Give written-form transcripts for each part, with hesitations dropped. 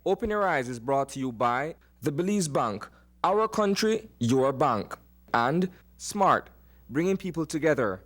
Open Your Eyes is brought to you by the Belize Bank, our country, your bank, and Smart, bringing people together.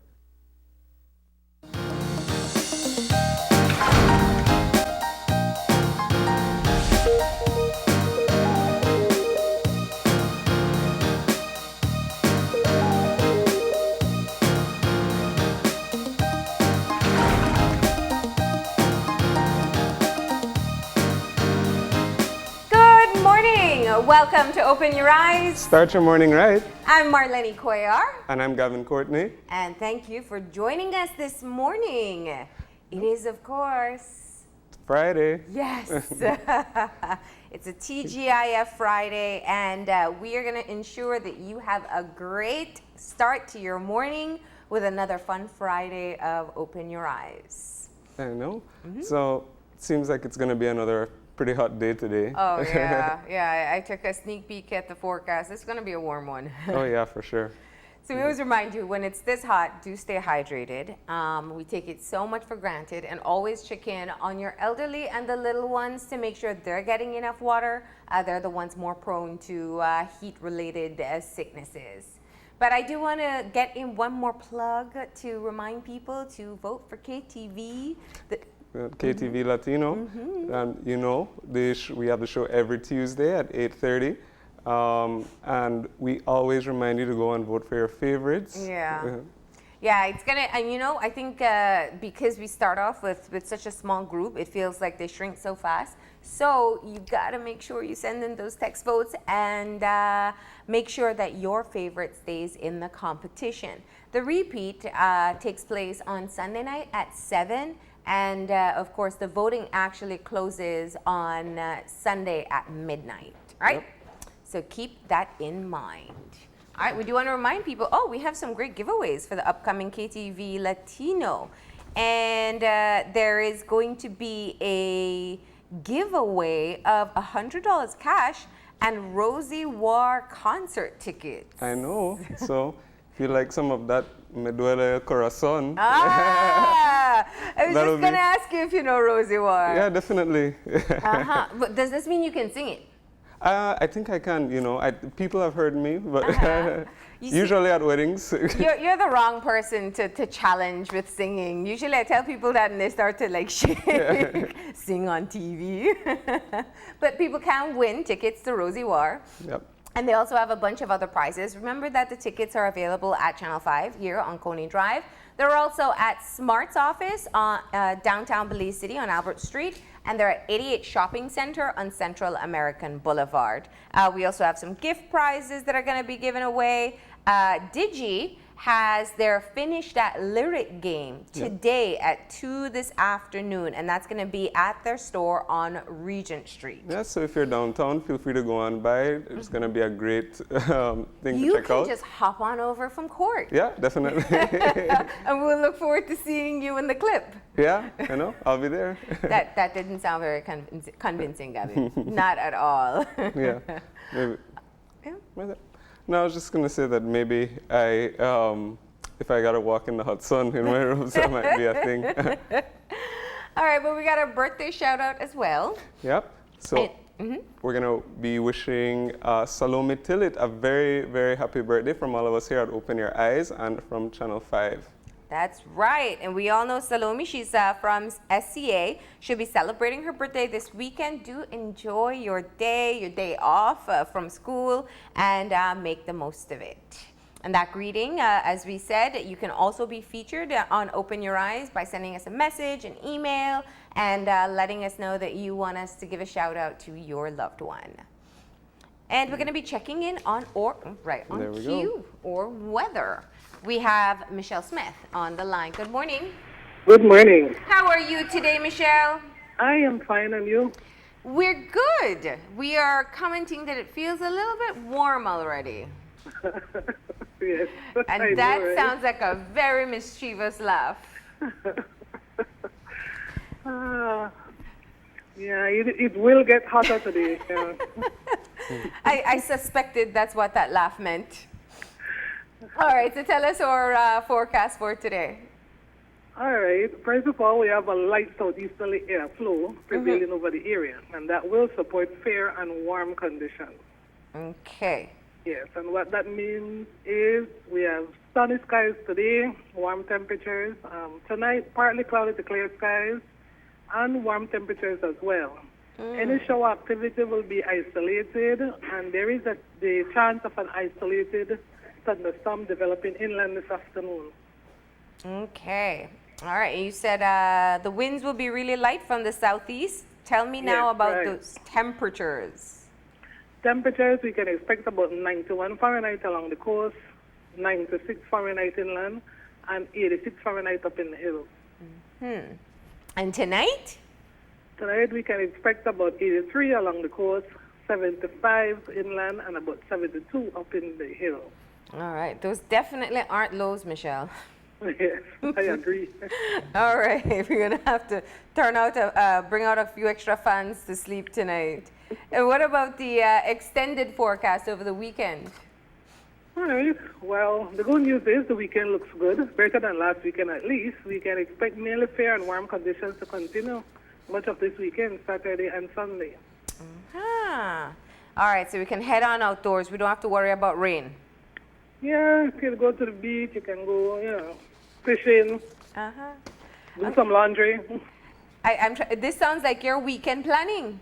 Welcome to Open Your Eyes. Start your morning right. I'm Marlene Coyar. And I'm Gavin Courtney. And thank you for joining us this morning. It is, of course, Friday. Yes. It's a TGIF Friday, and we are going to ensure that you have a great start to your morning with another fun Friday of Open Your Eyes. I know. So it seems like it's going to be another pretty hot day today. Oh, yeah. Yeah, I took a sneak peek at the forecast. It's going to be a warm one. Oh, yeah, for sure. So we always remind you, when it's this hot, do stay hydrated. We take it so much for granted, and always check in on your elderly and the little ones to make sure they're getting enough water. They're the ones more prone to heat-related sicknesses. But I do want to get in one more plug to remind people to vote for KTV. KTV Latino. You know, we have the show every Tuesday at 8:30. And we always remind you to go and vote for your favorites. Yeah. Yeah, it's gonna, and you know, I think because we start off with such a small group, it feels like they shrink so fast. So you gotta make sure you send in those text votes and make sure that your favorite stays in the competition. The repeat takes place on Sunday night at 7. And of course, the voting actually closes on Sunday at midnight, right? Yep. So keep that in mind. All right, we do want to remind people, we have some great giveaways for the upcoming KTV Latino. And there is going to be a giveaway of $100 cash and Rosie War concert tickets. I know. So if you like some of that Me Duele Corazon. I was just going to ask you if you know Rosie War. Yeah, definitely. But does this mean you can sing it? I think I can, you know. People have heard me, but usually at weddings. You're the wrong person to challenge with singing. Usually I tell people that and they start to like shake, sing on TV. But people can win tickets to Rosie War. Yep. And they also have a bunch of other prizes. Remember that the tickets are available at Channel 5 here on Coney Drive. They're also at Smart's office on downtown Belize City on Albert Street. And they're at 88 Shopping Center on Central American Boulevard. We also have some gift prizes that are going to be given away. Digi has their Finish That Lyric game today at 2 this afternoon, and that's going to be at their store on Regent Street. Yeah, so if you're downtown, feel free to go on by. It's going to be a great thing to check out. You can just hop on over from court. Yeah, definitely. And we'll look forward to seeing you in the clip. Yeah, I know. I'll be there. That didn't sound very convincing, Gabby. Not at all. Yeah, maybe. Yeah. No, I was just going to say that maybe if I got to walk in the hot sun in my room, that might be a thing. All right, but we got a birthday shout out as well. Yep. So we're going to be wishing Salome Tillit a very, very happy birthday from all of us here at Open Your Eyes and from Channel 5. That's right. And we all know Salome. She's from SCA. She'll be celebrating her birthday this weekend. Do enjoy your day off from school, and make the most of it. And that greeting, as we said, you can also be featured on Open Your Eyes by sending us a message, an email, and letting us know that you want us to give a shout out to your loved one. And we're going to be checking in on cue or weather. We have Michelle Smith on the line. Good morning. Good morning. How are you today, Michelle? I am fine, and you? We're good. We are commenting that it feels a little bit warm already. Yes. And that sounds like a very mischievous laugh. Yeah, it will get hotter today. Yeah. I suspected that's what that laugh meant. All right, so tell us our forecast for today. All right. First of all, we have a light southeasterly air flow prevailing over the area, and that will support fair and warm conditions. Okay. Yes, and what that means is we have sunny skies today, warm temperatures. Tonight, partly cloudy to clear skies, and warm temperatures as well. Any shower activity will be isolated, and there is the chance of an isolated thunderstorm developing inland this afternoon. Okay. All right. You said the winds will be really light from the southeast. Tell me now Yes, about right. those temperatures. Temperatures, we can expect about 91 Fahrenheit along the coast, 96 Fahrenheit inland, and 86 Fahrenheit up in the hills. And tonight? Tonight, we can expect about 83 along the coast, 75 inland, and about 72 up in the hills. All right. Those definitely aren't lows, Michelle. Yes, I agree. All right. We're going to have to bring out a few extra fans to sleep tonight. And what about the extended forecast over the weekend? All right. Well, the good news is the weekend looks good, better than last weekend at least. We can expect nearly fair and warm conditions to continue much of this weekend, Saturday and Sunday. All right, so we can head on outdoors. We don't have to worry about rain. Yeah, you can go to the beach, you can go, fishing, do some laundry. This sounds like your weekend planning.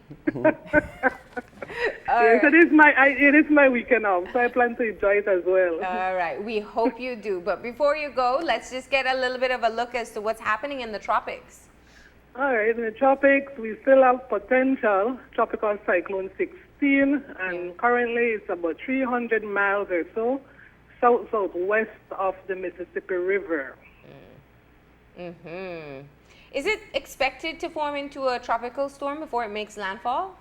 Yes, it is my weekend off, so I plan to enjoy it as well. All right, we hope you do. But before you go, let's just get a little bit of a look as to what's happening in the tropics. All right, in the tropics, we still have potential tropical cyclone 16, and currently it's about 300 miles or so southwest of the Mississippi River. Is it expected to form into a tropical storm before it makes landfall?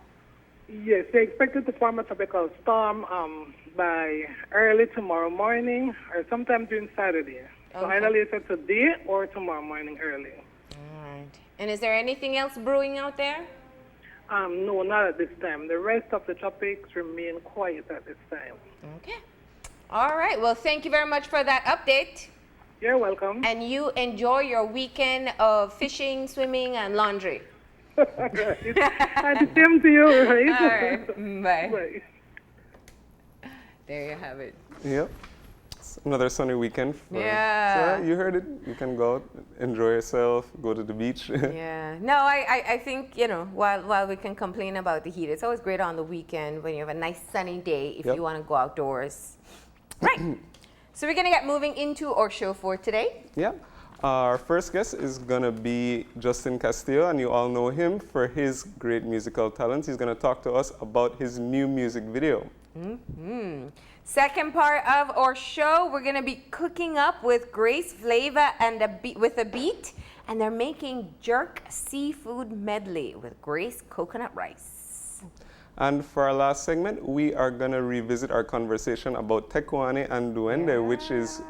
Yes, they expected to form a tropical storm by early tomorrow morning or sometime during Saturday. So Okay. either later today or tomorrow morning early. All right. And is there anything else brewing out there? No, not at this time. The rest of the tropics remain quiet at this time. Okay. All right. Well, thank you very much for that update. You're welcome. And you enjoy your weekend of fishing, swimming, and laundry. Right. And the same to you, right? All right. Bye. Bye. There you have it. Yep. It's another sunny weekend. Yeah. So you heard it. You can go out, enjoy yourself, go to the beach. Yeah. No, I think, while we can complain about the heat, it's always great on the weekend when you have a nice sunny day if you want to go outdoors. Right. So we're going to get moving into our show for today. Yeah. Our first guest is going to be Justin Castillo, and you all know him for his great musical talents. He's going to talk to us about his new music video. Second part of our show, we're going to be cooking up with Grace Flava and with a beat, and they're making jerk seafood medley with Grace coconut rice. And for our last segment, we are going to revisit our conversation about Tecuani and Duende, which is,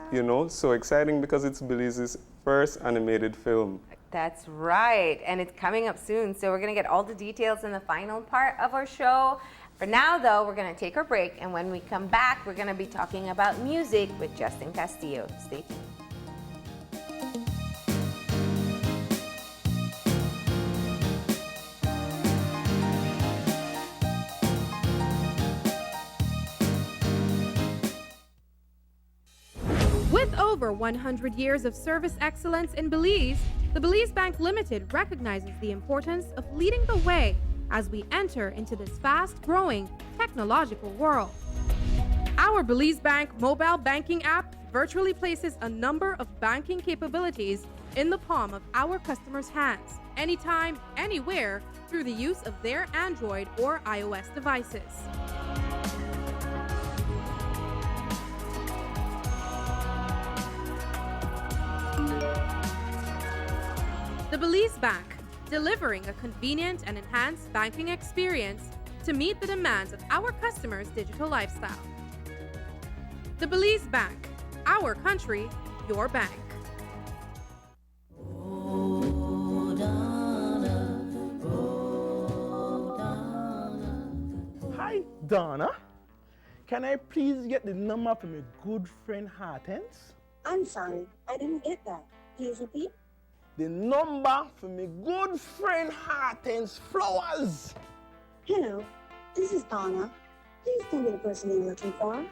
so exciting because it's Belize's first animated film. That's right, and it's coming up soon, so we're going to get all the details in the final part of our show. For now, though, we're going to take our break, and when we come back, we're going to be talking about music with Justin Castillo. Stay tuned. With over 100 years of service excellence in Belize, the Belize Bank Limited recognizes the importance of leading the way as we enter into this fast-growing technological world. Our Belize Bank mobile banking app virtually places a number of banking capabilities in the palm of our customers' hands, anytime, anywhere, through the use of their Android or iOS devices. The Belize Bank, delivering a convenient and enhanced banking experience to meet the demands of our customers' digital lifestyle. The Belize Bank, our country, your bank. Hi, Donna. Can I please get the number from a good friend Kadence? I'm sorry, I didn't get that. Please repeat. the number for my good friend Kadence Flowers. Hello, this is Donna. Please tell me the person you're looking for.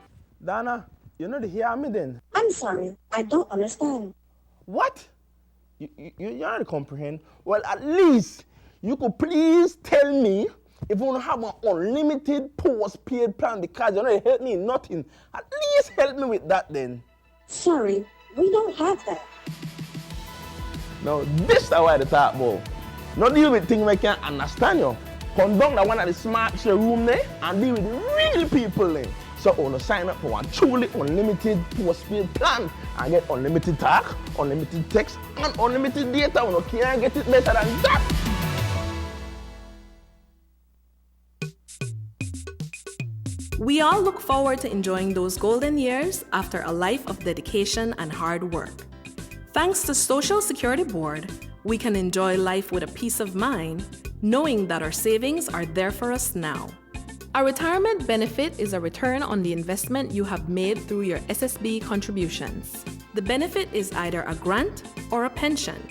Donna, you know to hear me then? I'm sorry, I don't understand. What? You don't comprehend? Well, at least you could please tell me if you want to have an unlimited postpaid plan because you don't help me in nothing. At least help me with that then. Sorry, we don't have that. Now, this is what I talk about. Not deal with things I can't understand you. Come down to one of the smart share room there and deal with real people there. So I want to sign up for one truly unlimited postpaid plan and get unlimited talk, unlimited text, and unlimited data. You can't get it better than that. We all look forward to enjoying those golden years after a life of dedication and hard work. Thanks to Social Security Board, we can enjoy life with a peace of mind, knowing that our savings are there for us now. A retirement benefit is a return on the investment you have made through your SSB contributions. The benefit is either a grant or a pension.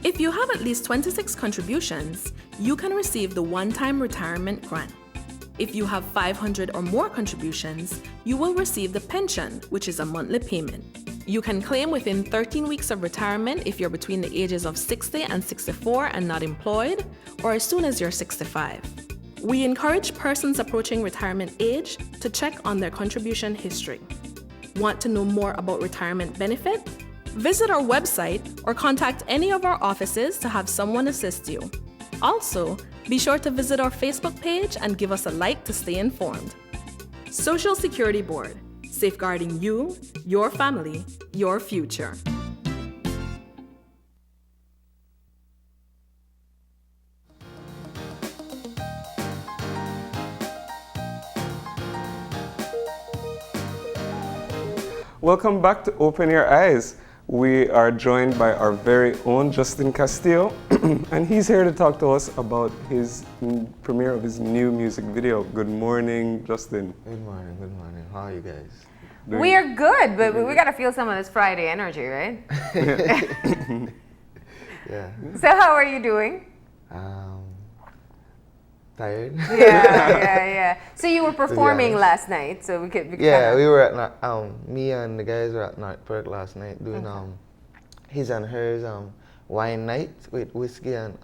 If you have at least 26 contributions, you can receive the one-time retirement grant. If you have 500 or more contributions, you will receive the pension, which is a monthly payment. You can claim within 13 weeks of retirement if you're between the ages of 60 and 64 and not employed, or as soon as you're 65. We encourage persons approaching retirement age to check on their contribution history. Want to know more about retirement benefit? Visit our website or contact any of our offices to have someone assist you. Also, be sure to visit our Facebook page and give us a like to stay informed. Social Security Board, safeguarding you, your family, your future. Welcome back to Open Your Eyes. We are joined by our very own Justin Castillo, and he's here to talk to us about his premiere of his new music video. Good morning, Justin. Good morning, good morning. How are you guys? We are good, but we gotta feel some of this Friday energy, right? Yeah. So how are you doing? Tired? Yeah. So you were performing last night, so we could. Yeah, we were at me and the guys were at North Park last night doing his and hers wine night with whiskey and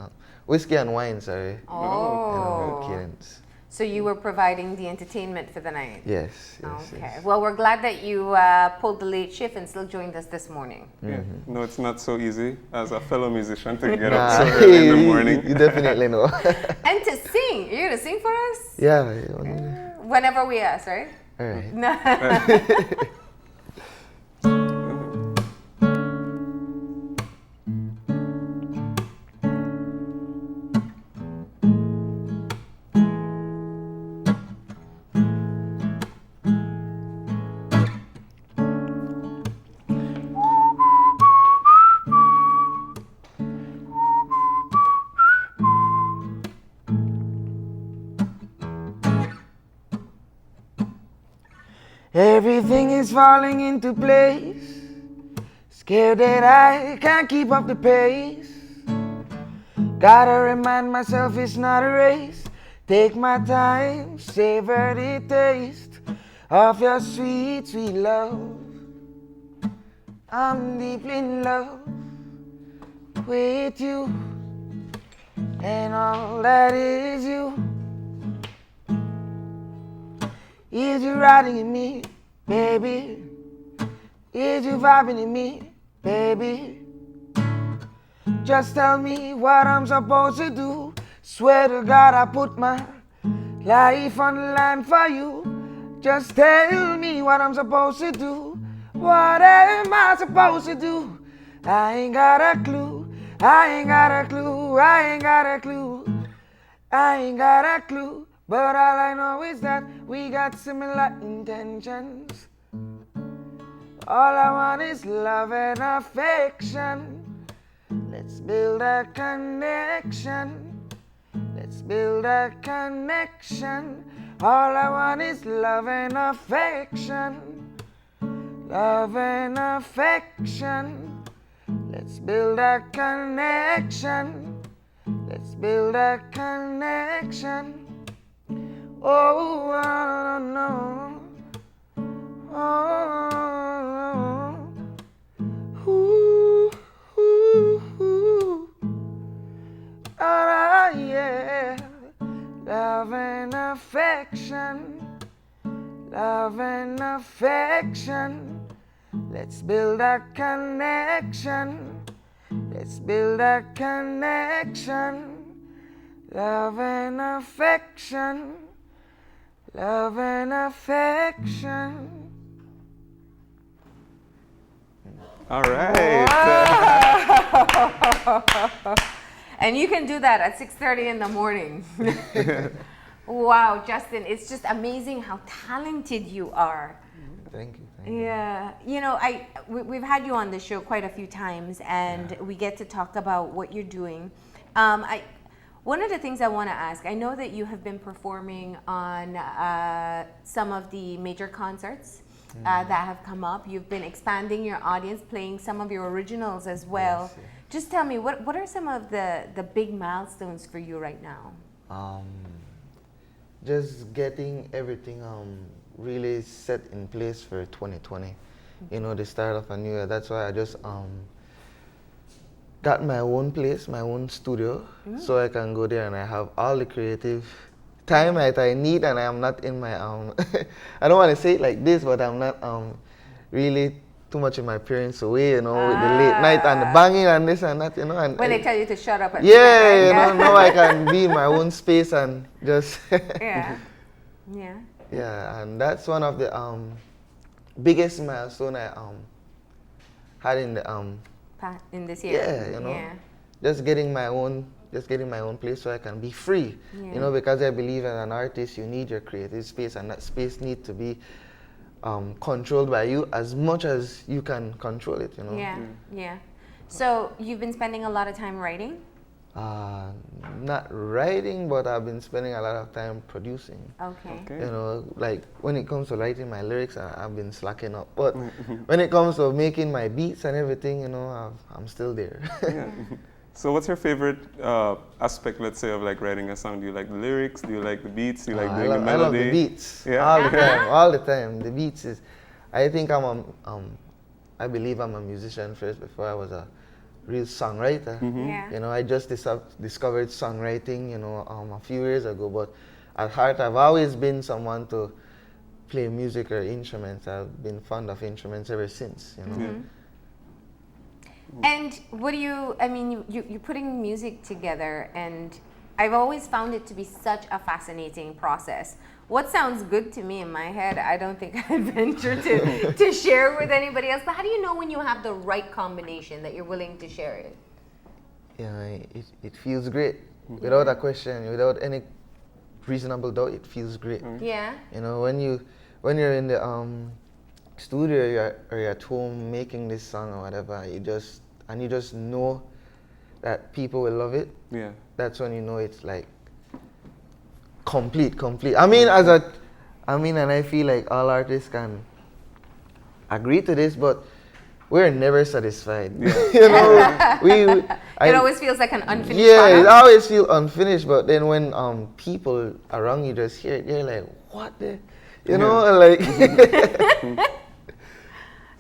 wine. Sorry. Oh. And Kadence. So you were providing the entertainment for the night. Yes. Okay. Yes. Well, we're glad that you pulled the late shift and still joined us this morning. Yeah. No, it's not so easy as a fellow musician to get up so early in the morning. You definitely know. And to sing. You're gonna sing for us? Yeah. Whenever we ask, right? All right. Everything is falling into place. Scared that I can't keep up the pace. Gotta remind myself it's not a race. Take my time, savor the taste of your sweet, sweet love. I'm deeply in love with you, and all that is you. Is you riding in me, baby? Is you vibing in me, baby? Just tell me what I'm supposed to do. Swear to God I put my life on the line for you. Just tell me what I'm supposed to do. What am I supposed to do? I ain't got a clue. I ain't got a clue. I ain't got a clue. I ain't got a clue. But all I know is that we got similar intentions. All I want is love and affection. Let's build a connection. Let's build a connection. All I want is love and affection. Love and affection. Let's build a connection. Let's build a connection. Oh, no. Oh, ooh, ooh, ooh. Ah, yeah. Love and affection. Love and affection. Let's build a connection. Let's build a connection. Love and affection. Love and affection. All right. And you can do that at 6:30 in the morning. Wow, Justin, it's just amazing how talented you are. Thank you. Thank you. Yeah, you know, we've had you on the show quite a few times, and we get to talk about what you're doing. One of the things I want to ask, I know that you have been performing on some of the major concerts that have come up. You've been expanding your audience, playing some of your originals as well. Yes, yeah. Just tell me, what are some of the big milestones for you right now? Just getting everything really set in place for 2020. You know, the start of a new year. That's why I just got my own place, my own studio, so I can go there and I have all the creative time that I need, and I am not in my I don't want to say it like this, but I'm not really too much in my parents' way, you know, with the late night and the banging and this and that, you know. And when they tell you to shut up. Yeah, you know, now I can be in my own space and just Yeah. Yeah, and that's one of the biggest milestone I had in the in this year. Yeah, you know, just getting my own place so I can be free. You know, because I believe as an artist you need your creative space, and that space needs to be controlled by you as much as you can control it. You know. Yeah. So you've been spending a lot of time writing? Not writing, but I've been spending a lot of time producing. Okay. You know, like when it comes to writing my lyrics, I've been slacking up. But when it comes to making my beats and everything, you know, I'm still there. Yeah. So what's your favorite aspect, let's say, of like writing a song? Do you like the lyrics? Do you like the beats? Do you like doing the melody? I love the beats. Yeah. All the time. The beats is, I think I believe I'm a musician first before I was a real songwriter. You know, I just discovered songwriting, you know, a few years ago, but at heart I've always been someone to play music or instruments. I've been fond of instruments ever since, you know. And what do you, I mean, you're putting music together, and I've always found it to be such a fascinating process. What sounds good to me in my head, I don't think I'd venture to share with anybody else. But how do you know when you have the right combination that you're willing to share it? Yeah, it feels great. Without a question, without any reasonable doubt, it feels great. Yeah. You know, when you're in the studio or you're at home making this song or whatever, you just know that people will love it. Yeah. That's when you know it's like complete. I mean, and I feel like all artists can agree to this, but we're never satisfied. Yeah. You know, it always feels like an unfinished product. product. It always feels unfinished, but then when people around you just hear it, you're like, what the, you know, like.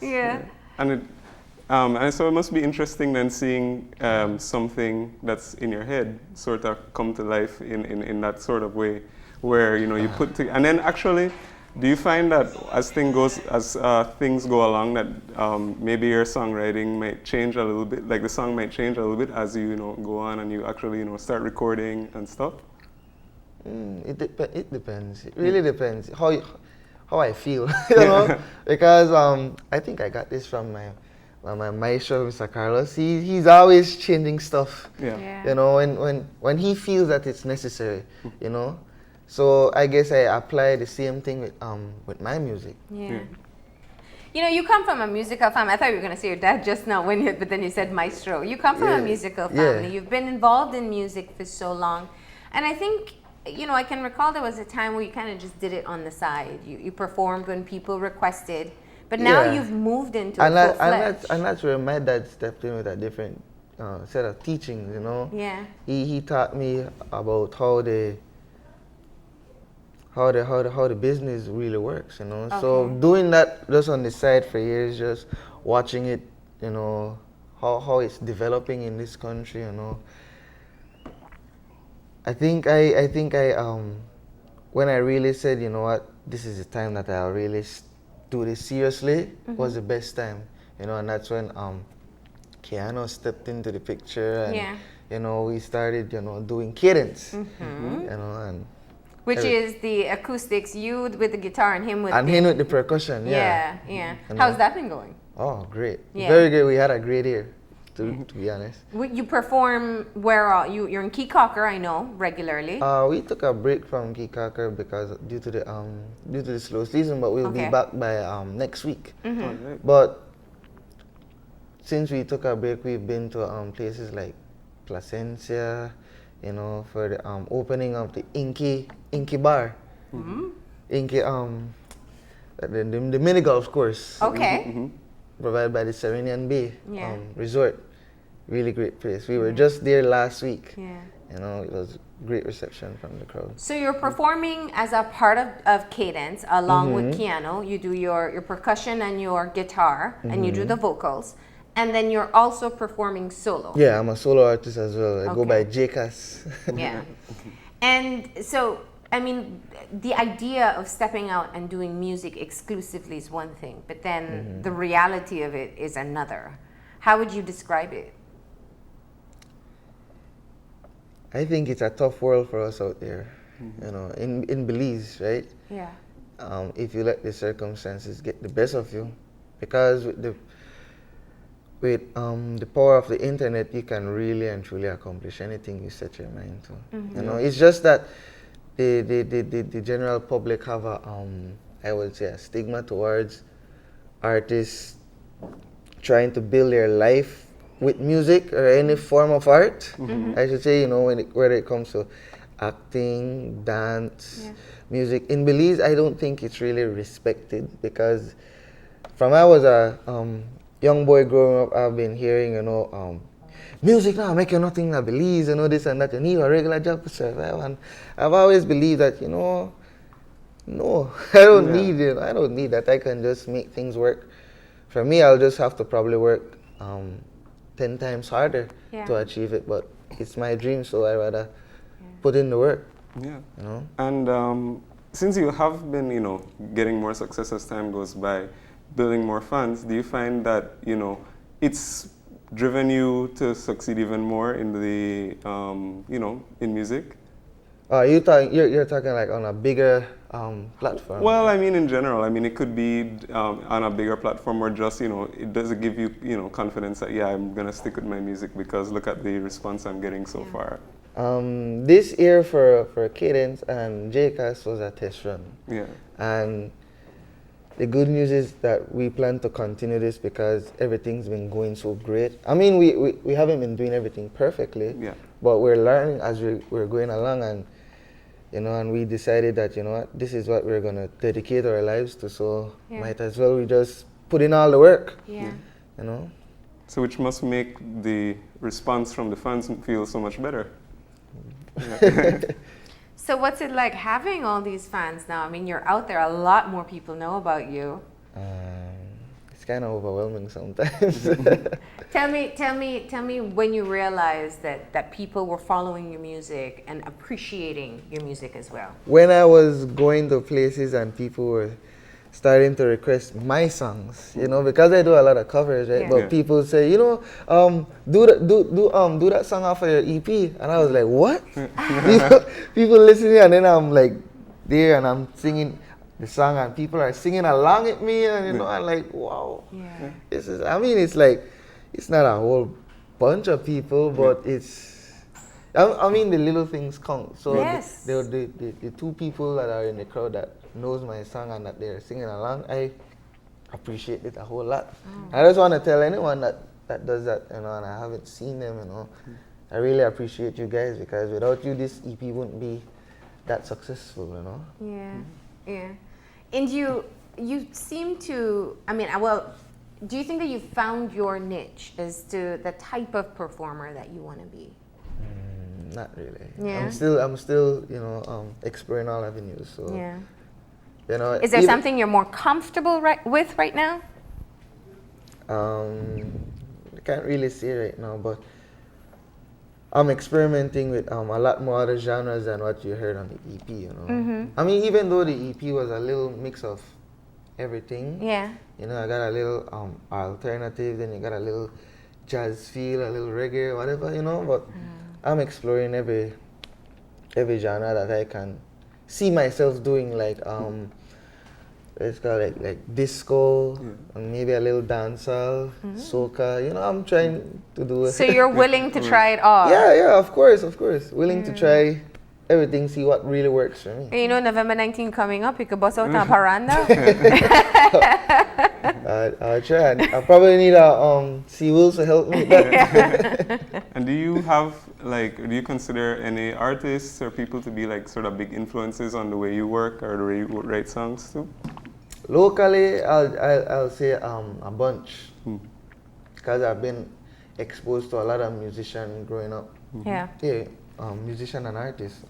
Yeah. And so it must be interesting then seeing something that's in your head sort of come to life in that sort of way, where, you know, you put to, and then actually, do you find that as things go along that maybe your songwriting might change a little bit, like the song might change a little bit as you know go on and you actually, you know, start recording and stuff? It depends. It really depends how I feel, you know, because I think I got this from my maestro, Mr. Carlos. He's always changing stuff. Yeah. You know, when he feels that it's necessary, you know. So I guess I apply the same thing with my music. Yeah. You know, you come from a musical family. I thought you were going to say your dad just now, but then you said maestro. You come from a musical family. You've been involved in music for so long. And I think, you know, I can recall there was a time where you kind of just did it on the side. You performed when people requested. But now you've moved into full-fledged. And that's where my dad stepped in with a different set of teachings, you know. Yeah. He taught me about how the business really works, you know. So Okay. doing that just on the side for years, just watching it, you know, how it's developing in this country, you know. I think when I really said, you know what, this is the time that I'll really do this seriously, was the best time, you know, and that's when Keanu stepped into the picture, and you know, we started, you know, doing Kadence, you know, and which is the acoustics, you with the guitar and him with the percussion. Yeah. How's that been going? Oh, great. Yeah. Very good. We had a great year, to be honest. You perform where you're in Keycocker, I know, regularly. We took a break from Keycocker because due to the slow season, but we'll be back by next week. But since we took a break, we've been to places like Placencia, you know, for the opening of the Inky Bar. Inky the mini golf course. Okay. Provided by the Serenian Bay Resort. Really great place. We were just there last week. Yeah. You know, it was great reception from the crowd. So you're performing as a part of Kadence along with Keanu. You do your percussion and your guitar, and you do the vocals. And then you're also performing solo. Yeah, I'm a solo artist as well. I go by J.Cas. Yeah. And so, I mean, the idea of stepping out and doing music exclusively is one thing, but then the reality of it is another. How would you describe it? I think it's a tough world for us out there, you know, in Belize, right? Yeah. If you let the circumstances get the best of you, because with the power of the internet, you can really and truly accomplish anything you set your mind to. You know, it's just that the general public have I would say a stigma towards artists trying to build their life with music or any form of art. I should say, you know, whether it comes to acting, dance, music. In Belize, I don't think it's really respected, because from I was a young boy growing up, I've been hearing, you know, music now make you nothing in Belize, you know, this and that, you need a regular job to survive. And I've always believed that, you know, no, I don't need it. I don't need that. I can just make things work. For me, I'll just have to probably work 10 times harder to achieve it, but it's my dream, so I rather put in the work. Yeah. You know? And since you have been, you know, getting more success as time goes by, building more fans, do you find that, you know, it's driven you to succeed even more in the, you know, in music? You're talking like on a bigger platform? Well, I mean in general. I mean, it could be on a bigger platform, or just, you know, it does give you, you know, confidence that, yeah, I'm going to stick with my music because look at the response I'm getting so far. This year for Kadence and J.Cas was a test run. Yeah. And the good news is that we plan to continue this because everything's been going so great. I mean, we haven't been doing everything perfectly, but we're learning as we're going along, and you know, and we decided that, you know what, this is what we're gonna dedicate our lives to, so might as well we just put in all the work. Yeah. You know? So which must make the response from the fans feel so much better. So what's it like having all these fans now? I mean, you're out there, a lot more people know about you. It's kind of overwhelming sometimes. Tell me when you realized that people were following your music and appreciating your music as well. When I was going to places and people were starting to request my songs, you know, because I do a lot of covers, right? But people say, you know, do that song off of your EP, and I was like, what? people listening, and then I'm like there and I'm singing the song, and people are singing along with me, and you know, I'm like, wow, this is. I mean, it's like, it's not a whole bunch of people, but it's. I mean, the little things count. So the two people that are in the crowd that knows my song and that they're singing along, I appreciate it a whole lot. I just want to tell anyone that does that, you know, and I haven't seen them, you know, I really appreciate you guys, because without you, this EP wouldn't be that successful, you know. Yeah. And you seem to, I mean, well, do you think that you found your niche as to the type of performer that you want to be? Not really. Yeah. I'm still, exploring all avenues. So, Yeah. Is there something you're more comfortable with right now? I can't really say right now, but I'm experimenting with a lot more other genres than what you heard on the EP. I mean, even though the EP was a little mix of everything. Yeah. I got a little alternative, then you got a little jazz feel, a little reggae, whatever, but I'm exploring every genre that I can see myself doing, like it's called like disco, and maybe a little dancehall, soca. I'm trying to do it. So you're willing to try it all? Yeah, of course. Willing to try everything, see what really works for me. November 19 coming up, you could bust out on Paranda. I'll try. I probably need a Seawolves to help me with that. And do you consider any artists or people to be like sort of big influences on the way you work or the way you write songs too? Locally, I'll say a bunch, because I've been exposed to a lot of musicians growing up. Yeah. Musician and artists.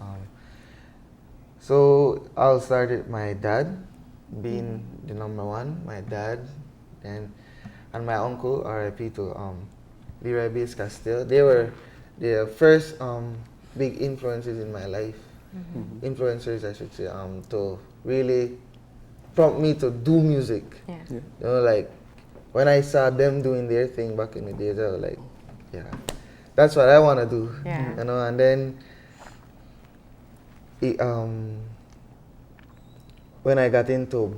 So I'll start with my dad being the number one. My dad, and my uncle, R.I.P. to J.Cas Castillo. They were the first big influences in my life. Influencers, I should say, to really prompt me to do music. Yeah. Like when I saw them doing their thing back in the days, I was like, yeah, that's what I want to do. Yeah. And then when I got into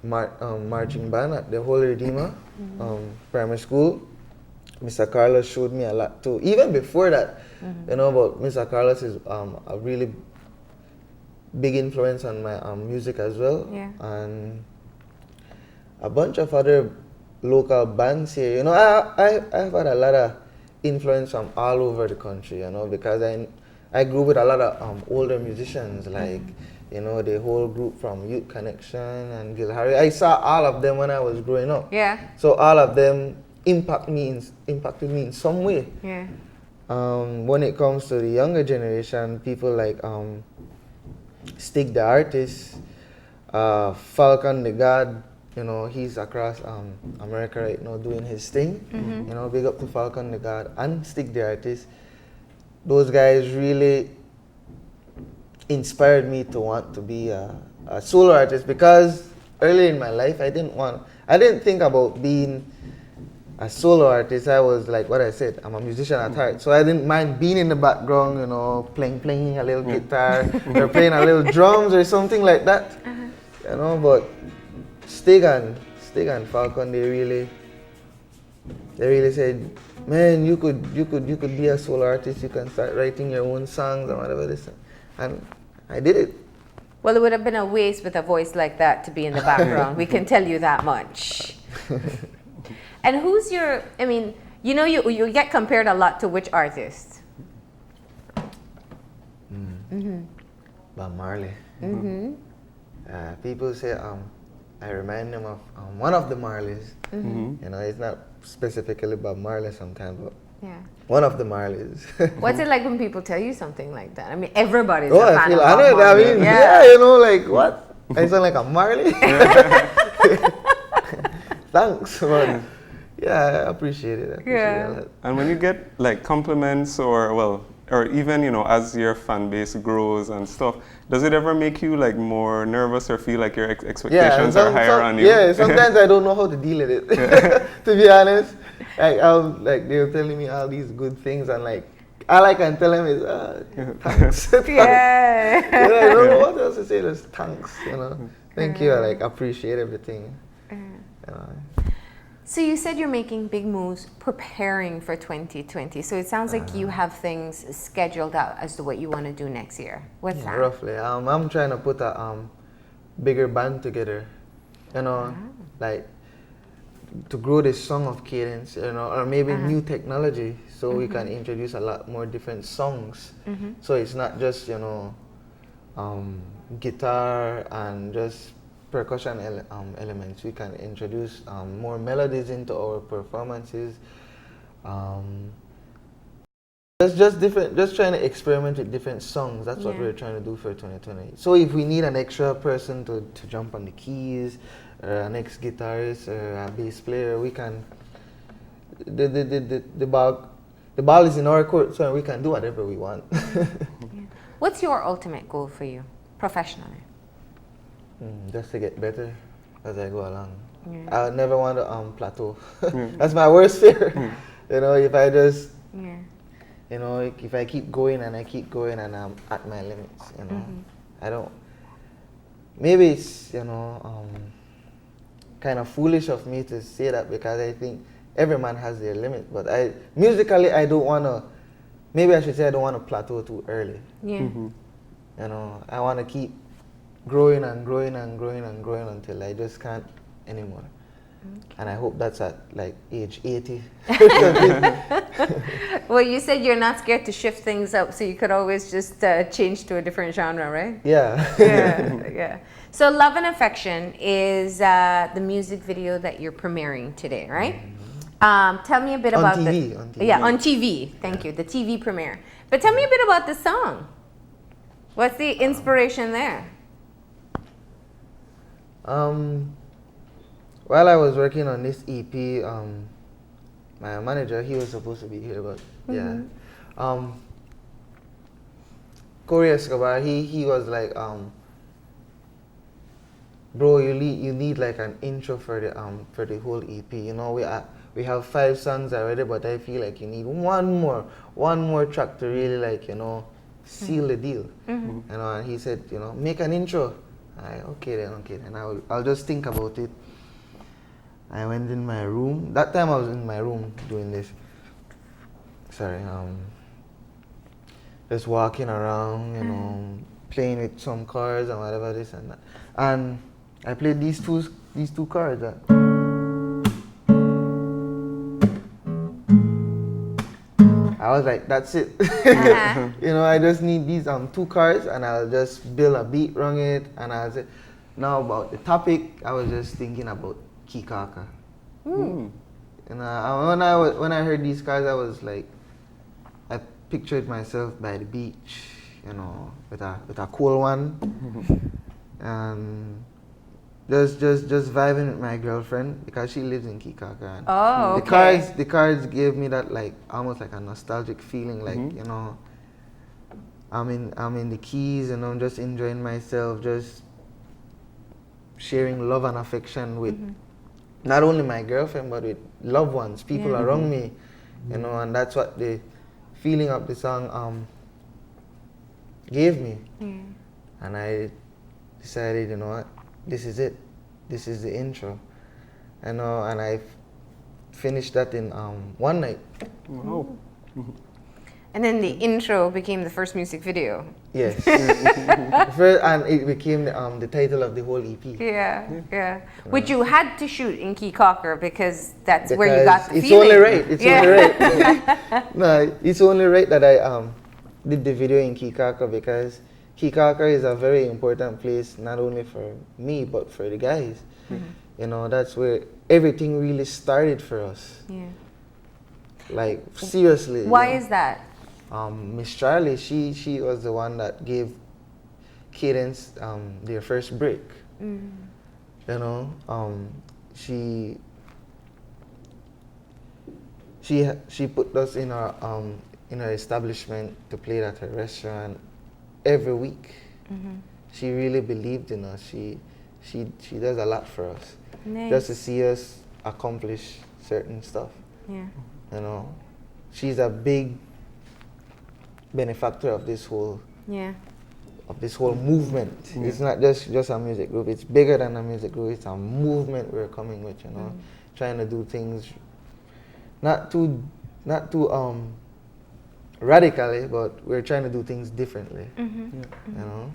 marching band at the Holy Redeemer primary school, Mr. Carlos showed me a lot too. Even before that, but Mr. Carlos is a really big influence on my music as well. Yeah. And a bunch of other local bands here. I've had a lot of influence from all over the country, because I grew with a lot of older musicians, like, the whole group from Youth Connection and Gil Harry. I saw all of them when I was growing up. Yeah. So all of them impacted me in some way. Yeah. When it comes to the younger generation, people like Stick the Artist, Falcon the God, he's across America right now doing his thing. Big up to Falcon the God and Stick the Artist. Those guys really inspired me to want to be a solo artist, because early in my life I didn't think about being a solo artist. I was like what I said, I'm a musician at heart, so I didn't mind being in the background, playing a little guitar or playing a little drums or something like that. But Stig and Falcon, they really said, man, you could be a solo artist, you can start writing your own songs and whatever this, and I did it. Well, it would have been a waste with a voice like that to be in the background. We can tell you that much. And who's your, you get compared a lot to which artist? Bob Marley. People say I remind them of one of the Marleys. It's not specifically Bob Marley sometimes, but one of the Marleys. What's it like when people tell you something like that? Everybody's a fan of Bob honored. Marley. What? I sound like a Marley? Thanks, but yeah, I appreciate it. And when you get like compliments or even, as your fan base grows and stuff, does it ever make you like more nervous or feel like your expectations are higher on you? Yeah, sometimes I don't know how to deal with it, to be honest. They're telling me all these good things, and all I can tell them is, thanks. Yeah. I don't know what else to say, just thanks, Thank you, I appreciate everything. So you said you're making big moves, preparing for 2020. So it sounds like you have things scheduled out as to what you want to do next year. What's that? Roughly. I'm trying to put a bigger band together, to grow this song of Kadence, or maybe new technology, so we can introduce a lot more different songs. So it's not just, guitar and just percussion elements. We can introduce more melodies into our performances. Just different, just trying to experiment with different songs. That's what we're trying to do for 2020. So if we need an extra person to jump on the keys, or an ex-guitarist, or a bass player, we can. The ball is in our court, so we can do whatever we want. What's your ultimate goal for you, professionally? Just to get better as I go along. I never want to plateau. That's my worst fear. You know, if I just, you know, if I keep going and I keep going and I'm at my limits, you know, I don't. Maybe it's, you know, kind of foolish of me to say that, because I think every man has their limit. But musically, I don't want to. Maybe I should say I don't want to plateau too early. You know, I want to keep growing and growing and growing and growing until I just can't anymore. And I hope that's at like age 80. Well, you said you're not scared to shift things up, so you could always just change to a different genre, right? Yeah. So Love and Affection is the music video that you're premiering today, right? Tell me a bit about on TV. Yeah, on TV. Thank you. The TV premiere. But tell me a bit about the song. What's the inspiration there? While I was working on this EP, my manager, he was supposed to be here, but Corey Escobar, he was like, bro, you need like an intro for the whole EP. You know, we have 5 songs already, but I feel like you need one more track to really, like, you know, seal the deal. You know, and he said, you know, make an intro. Okay then, I'll just think about it. I went in my room. That time I was in my room doing this. Sorry, just walking around, you know, playing with some cards and whatever, this and that. And I played these two cards. I was like, that's it. You know, I just need these 2 cards, and I'll just build a beat around it. And I'll say, now about the topic, I was just thinking about Kikaka. You know, when I heard these cards, I was like, I pictured myself by the beach, you know, with a cool one, and just vibing with my girlfriend, because she lives in Kikaka. And the cards gave me that, like, almost like a nostalgic feeling, like, you know, I'm in the Keys, and I'm just enjoying myself, just sharing love and affection with not only my girlfriend, but with loved ones, people around me, you know, and that's what the feeling of the song gave me. And I decided, you know what, this is it. This is the intro. You know, and I finished that in one night. And then the intro became the first music video. Yes. And it became the title of the whole EP. Yeah. Which you had to shoot in Kikaka because where you got the it's feeling. Only right. It's only right. No, it's only right that I did the video in Kikaka, because Kikaka is a very important place, not only for me, but for the guys. You know, that's where everything really started for us. Like, seriously. Why is that? Miss Charlie, she was the one that gave Kadence their first break. You know, she put us in her establishment to play at her restaurant every week. She really believed in us. She does a lot for us. Nice. Just to see us accomplish certain stuff. You know, she's a big benefactor of this whole movement. It's not just a music group. It's bigger than a music group. It's a movement we're coming with, you know, trying to do things not too radically, but we're trying to do things differently. You know.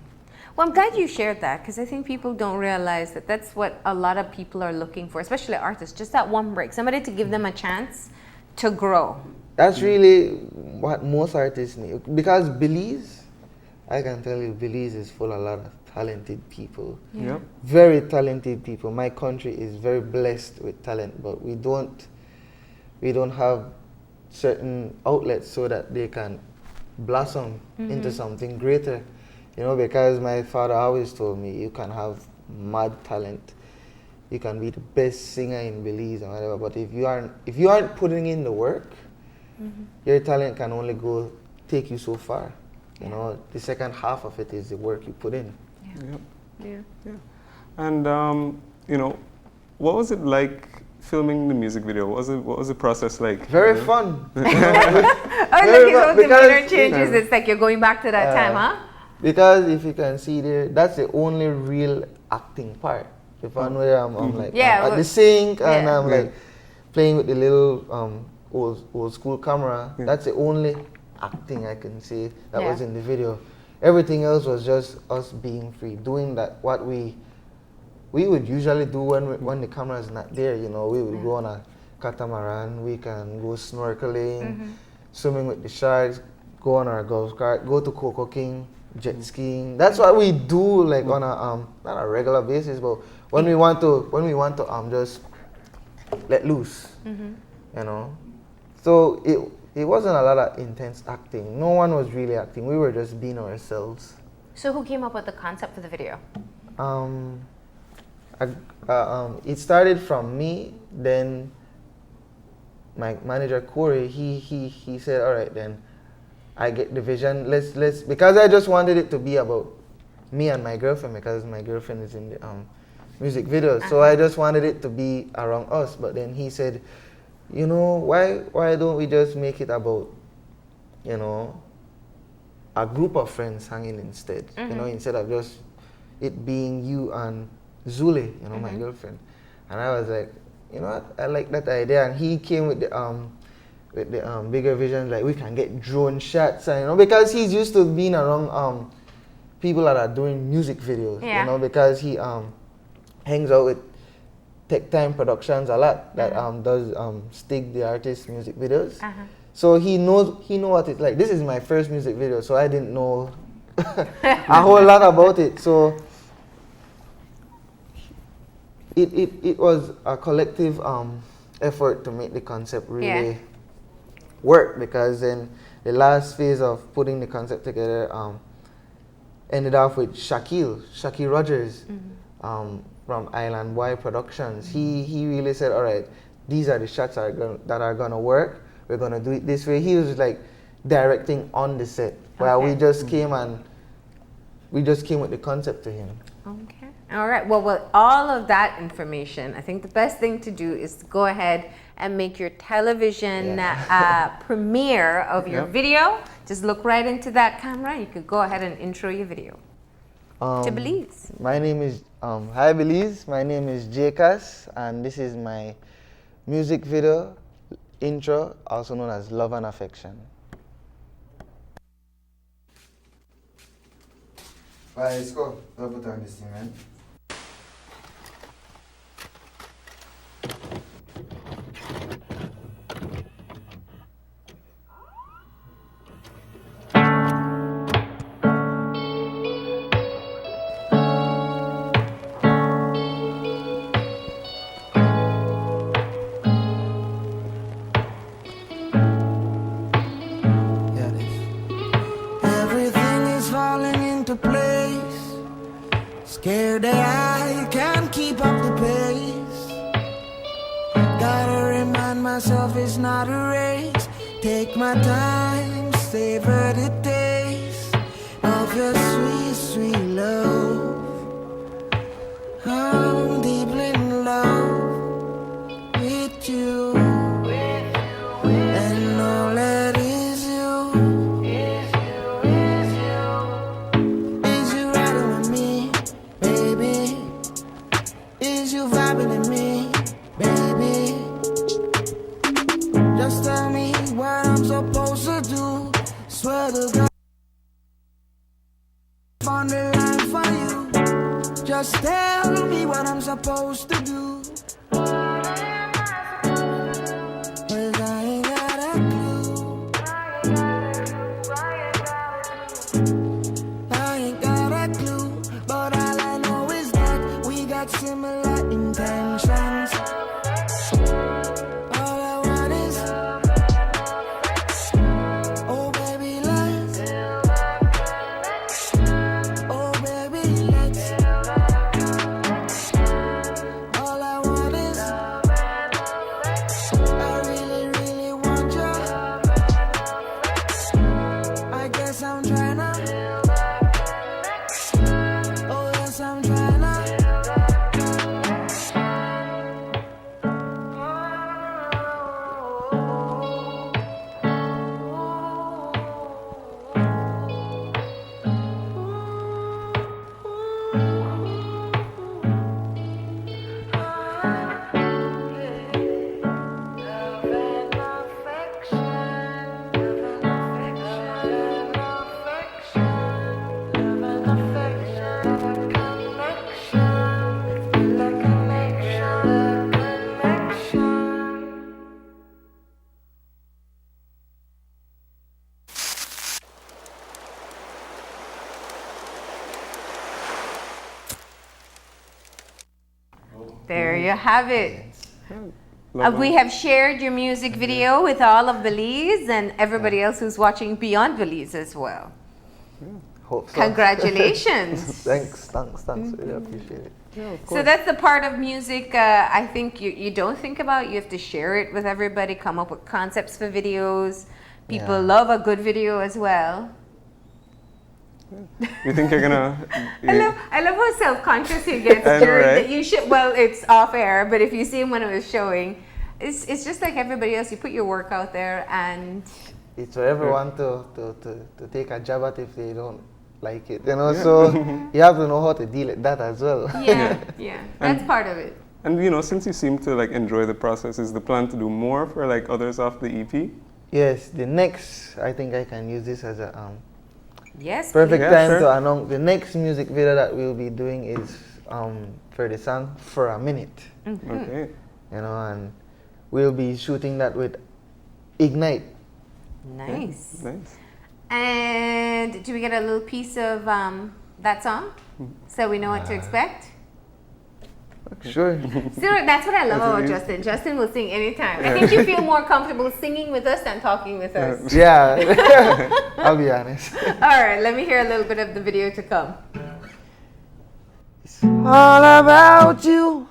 Well, I'm glad you shared that, because I think people don't realize that that's what a lot of people are looking for, especially artists. Just that one break, somebody to give them a chance to grow. That's really what most artists need, because Belize, I can tell you Belize is full of a lot of talented people. Yeah. Very talented people. My country is very blessed with talent, but we don't have certain outlets so that they can blossom into something greater. You know, because my father always told me, you can have mad talent, you can be the best singer in Belize and whatever, but if you aren't putting in the work, your talent can only take you so far. You know, the second half of it is the work you put in. Yeah. And you know, what was it like filming the music video? What was the process like? Very fun. Oh, look at all the minor changes. It's like you're going back to that time, huh? Because if you can see there, that's the only real acting part. The one where I'm like at the sink and I'm like playing with the little old school camera. That's the only acting I can say that was in the video. Everything else was just us being free, doing that what we would usually do when the camera is not there. You know, we would go on a catamaran, we can go snorkeling, swimming with the sharks, go on our golf cart, go to Coco King, jet skiing. That's what we do, like on a not a regular basis, but when we want to just let loose, you know. So it wasn't a lot of intense acting. No one was really acting. We were just being ourselves. So who came up with the concept for the video? It started from me. Then my manager Corey, he said, all right, then I get the vision. Let's because I just wanted it to be about me and my girlfriend, because my girlfriend is in the music video. So I just wanted it to be around us. But then he said, you know, why don't we just make it about, you know, a group of friends hanging instead, you know, instead of just it being you and Zule, you know, my girlfriend. And I was like, you know what, I like that idea. And he came with the bigger vision, like we can get drone shots, and, you know, because he's used to being around people that are doing music videos, you know, because he hangs out with Tech Time Productions a lot, that does Stig the artist music videos. So he knows what it's like. This is my first music video, so I didn't know a whole lot about it. So it was a collective effort to make the concept really work, because then the last phase of putting the concept together ended off with Shaquille Rogers from Island Boy Productions. He really said, all right, these are the shots that are gonna work. We're gonna do it this way. He was like directing on the set, while we just came with the concept to him. Okay. All right. Well, with all of that information, I think the best thing to do is to go ahead and make your television premiere of your video. Just look right into that camera. You could go ahead and intro your video to Belize. My name is, hi Belize, my name is J.Cas, and this is my music video intro, also known as Love and Affection. Alright, let's go. I'll put on this thing, man. Scared that I can't keep up the pace. Gotta remind myself it's not a race. Take my time, savor the taste of your sweet, sweet love. I'm deeply in love with you. And all that is you. Is you riding with me? Baby, is you vibing to me, baby? Just tell me what I'm supposed to do. Swear to God, on the line for you. Just tell me what I'm supposed to do. 'Cause I ain't got a clue. There you have it. Love We it. have shared your music video with all of Belize and everybody else who's watching beyond Belize as well. Hope so. Congratulations. Thanks. Really appreciate it. So that's the part of music I think you don't think about. You have to share it with everybody, come up with concepts for videos. People love a good video as well. You think you're gonna? I love how self-conscious he gets I know, during right? that. You should. Well, it's off air, but if you see him when it was showing, it's just like everybody else. You put your work out there, and It's for everyone to take a jab at if they don't like it, you know. So you have to know how to deal with that as well. yeah, that's part of it. And you know, since you seem to like enjoy the process, is the plan to do more for like others off the EP? Yes, the next, I think I can use this as a Yes, perfect please. time Yeah, sure. to announce the next music video that we'll be doing is for the song For a Minute. Okay. You know, and we'll be shooting that with Ignite. Nice. Nice. And do we get a little piece of that song so we know what to expect? Sure. So that's what I love about Justin. Justin will sing anytime. I think you feel more comfortable singing with us than talking with us. Yeah, I'll be honest. All right, let me hear a little bit of the video to come. It's all about you,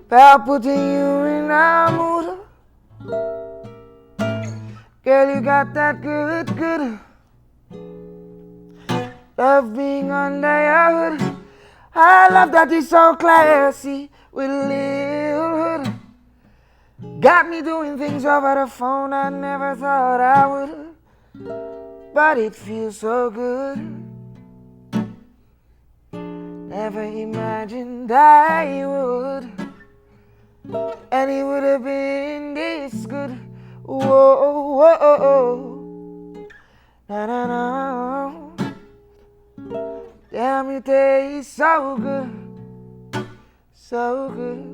about putting you in a mood. Girl, you got that good. Love being under your hood. I love that you're so classy with a little hood. Got me doing things over the phone I never thought I would. But it feels so good. Never imagined I would. And it would have been this good. Whoa. Na. Damn, you taste so good. So good.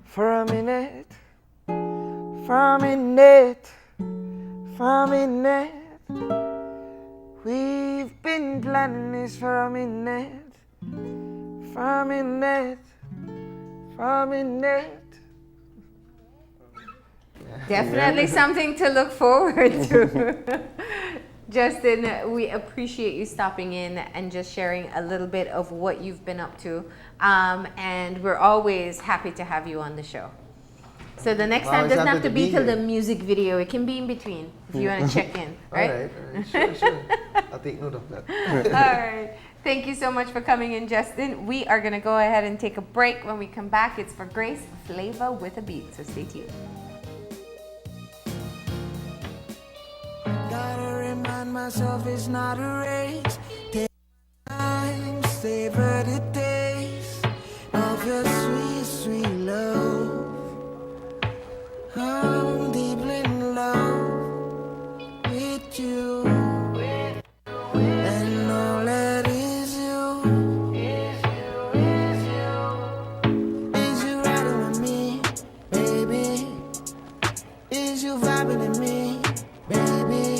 For a minute. We've been planning this for a minute. Definitely something to look forward to. Justin, we appreciate you stopping in and just sharing a little bit of what you've been up to. And we're always happy to have you on the show. So the next time doesn't have to be till the music video. It can be in between if you want to check in, right? All right. Sure. I'll take note of that. All right. Thank you so much for coming in, Justin. We are going to go ahead and take a break. When we come back, it's for Grace Flavor with a Beat. So stay tuned. Gotta remind myself it's not a race. Take time, savor the taste of your sweet love. I'm deeply in love with you, and all that is you. Is you riding with me, baby? Is you vibing with me, baby?